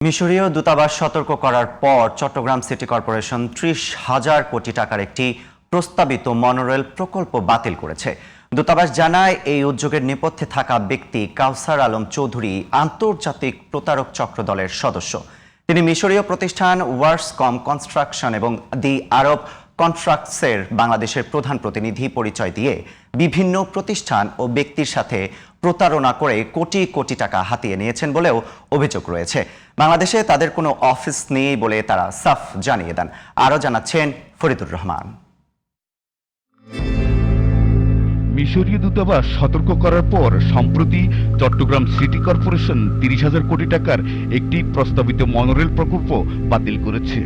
মিশরীয় দূতাবাস সতর্ক করার পর চট্টগ্রাম সিটি কর্পোরেশন ৩০,০০০ কোটি টাকার একটি প্রস্তাবিত মনোরেল প্রকল্প বাতিল করেছে। দূতাবাস জানায়, এই উদ্যোগের নেপথ্যে থাকা ব্যক্তি কাউসার আলম চৌধুরী আন্তর্জাতিক প্রতারক চক্র দলের সদস্য। তিনি মিশরীয় প্রতিষ্ঠান ওয়ার্সকম কনস্ট্রাকশন এবং দি আরব কন্ট্রাক্টসের বাংলাদেশের প্রধান প্রতিনিধি পরিচয় দিয়ে বিভিন্ন প্রতিষ্ঠান ও ব্যক্তির সাথে প্রতারণা করে কোটি কোটি টাকা হাতিয়ে নিয়েছেন বলেও অভিযোগ রয়েছে। বাংলাদেশে তাদের কোনো অফিস নেই বলে তারা সাফ জানিয়ে দেন। আরও জানাচ্ছেন ফরিদুর রহমান। মিশরীয় দূতাবাস সতর্ক করার পর সম্প্রতি চট্টগ্রাম সিটি কর্পোরেশন ৩০,০০০ কোটি টাকার একটি প্রস্তাবিত মনোরেল প্রকল্প বাতিল করেছে।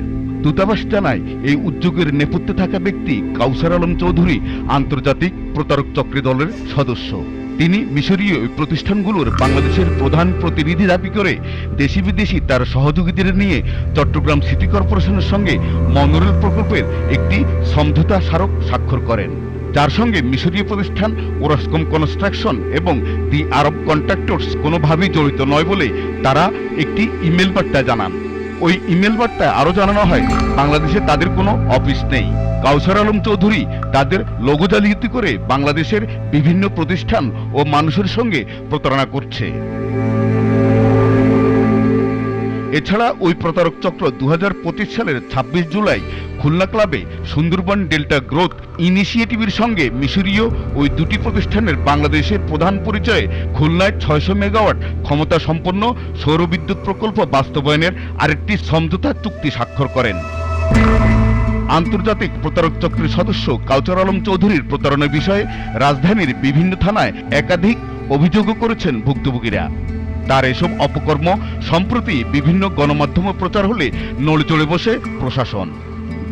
দূতাবাস জানায়, এই উদ্যোগের নেপথ্যে থাকা ব্যক্তি কাউসার আলম চৌধুরী আন্তর্জাতিক প্রতারক চক্র দলের সদস্য। তিনি মিশরীয় প্রতিষ্ঠানগুলোর বাংলাদেশের প্রধান প্রতিনিধি দাবি করে দেশি বিদেশি তার সহযোগীদের নিয়ে চট্টগ্রাম সিটি কর্পোরেশনের সঙ্গে মনোরেল প্রকল্পের একটি সমঝোতা স্মারক স্বাক্ষর করেন, যার সঙ্গে মিশরীয় প্রতিষ্ঠান ওয়ার্সকম কনস্ট্রাকশন এবং দি আরব কন্ট্রাক্টর্স কোনোভাবেই জড়িত নয় বলে তারা একটি ইমেল বার্তায় জানান। ওই ইমেল বার্তায় আরও জানানো হয়, বাংলাদেশে তাদের কোনো অফিস নেই। কাউসার আলম চৌধুরী তাদের লোগো জালিয়াতি করে বাংলাদেশের বিভিন্ন প্রতিষ্ঠান ও মানুষের সঙ্গে প্রতারণা করছে। এছাড়া ওই প্রতারক চক্র ২০২৫ সালের ২৬ জুলাই খুলনা ক্লাবে সুন্দরবন ডেল্টা গ্রোথ ইনিশিয়েটিভের সঙ্গে মিশরীয় ওই দুটি প্রতিষ্ঠানের বাংলাদেশের প্রধান পরিচয়ে খুলনায় ৬০০ মেগাওয়াট ক্ষমতা সম্পন্ন সৌরবিদ্যুৎ প্রকল্প বাস্তবায়নের আরেকটি সমঝোতা চুক্তি স্বাক্ষর করেন। আন্তর্জাতিক প্রতারক চক্রের সদস্য কাউসার আলম চৌধুরীর প্রতারণার বিষয়ে রাজধানীর বিভিন্ন থানায় একাধিক অভিযোগও করেছেন ভুক্তভোগীরা। তার এসব অপকর্ম সম্প্রতি বিভিন্ন গণমাধ্যমে প্রচার হলে নড়েচড়ে বসে প্রশাসন।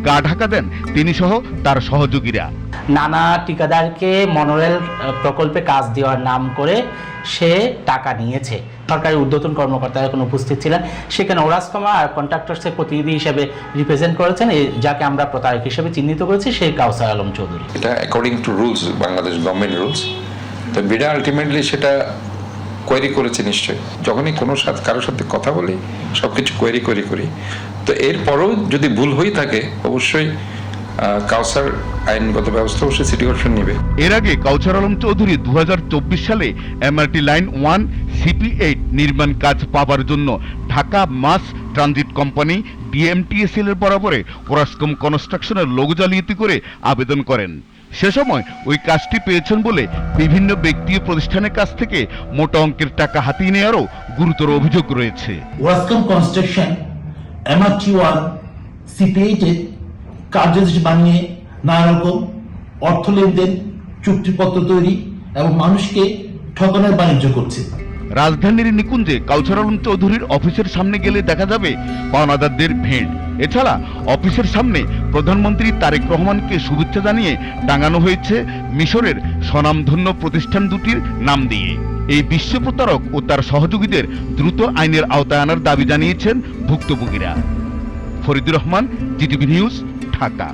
গা ঢাকা দেন তিনি সহ তার সহযোগীরা। নানা ঠিকাদারকে মনোরেল প্রকল্পে কাজ দেওয়ার নাম করে সে টাকা নিয়েছে। সরকারি ঊর্ধ্বতন কর্মকর্তারা এখন উপস্থিত ছিলেন, সেখানে ওয়ার্সকম আর কন্ট্রাক্টরসের প্রতিনিধি হিসেবে রিপ্রেজেন্ট করেছেন, যাকে আমরা প্রতারক হিসেবে চিহ্নিত করেছি, সেই কাউসার আলম চৌধুরী। এটা according to rules, Bangladesh government rules. তো বিডা আলটিমেটলি সেটা কোয়েরি করেছে নিশ্চয়ই। যখনই কোনো কারোর সাথে কথা বলি সবকিছু কোয়েরি করি, তো এরপরও যদি ভুল হয়ে থাকে অবশ্যই কাউসার আইনগত ব্যবস্থা অবশ্যই সিটি কর্পোরেশন নেবে। এর আগে কাউসার আলম চৌধুরী ২০২৪ সালে এমআরটি লাইন 1 CP8 নির্মাণ কাজ পাবার জন্য Dhaka mass transit company DMTSL এর বরাবরে ওয়ার্সকম কনস্ট্রাকশনের লোগো জালিয়াতি করে আবেদন করেন। সে সময় ওই কাজটি পেয়েছেন বলে বিভিন্ন ব্যক্তি ও প্রতিষ্ঠানের কাছ থেকে মোটা অঙ্কের টাকা হাতিয়ে নেওয়ারও গুরুতর অভিযোগ রয়েছে। ওয়ার্সকম কনস্ট্রাকশন এমআরটি 1 CP8 এর কার্যদেশ বানিয়ে নানা রকম অর্থ লেনদেন, চুক্তিপত্র তৈরি এবং মানুষকে ঠকানোর বাণিজ্য করছে। রাজধানীর নিকুঞ্জে কাউসার আলম চৌধুরীর অফিসের সামনে গেলে দেখা যাবে পাওনাদারদের ভিড়। এছাড়া অফিসের সামনে প্রধানমন্ত্রী তারেক রহমানকে শুভেচ্ছা জানিয়ে টাঙানো হয়েছে মিশরের স্বনামধন্য প্রতিষ্ঠান দুটির নাম দিয়ে। এই বিশ্ব প্রতারক ও তার সহযোগীদের দ্রুত আইনের আওতায় আনার দাবি জানিয়েছেন ভুক্তভোগীরা। Faridur Rahman, GTV news, Dhaka.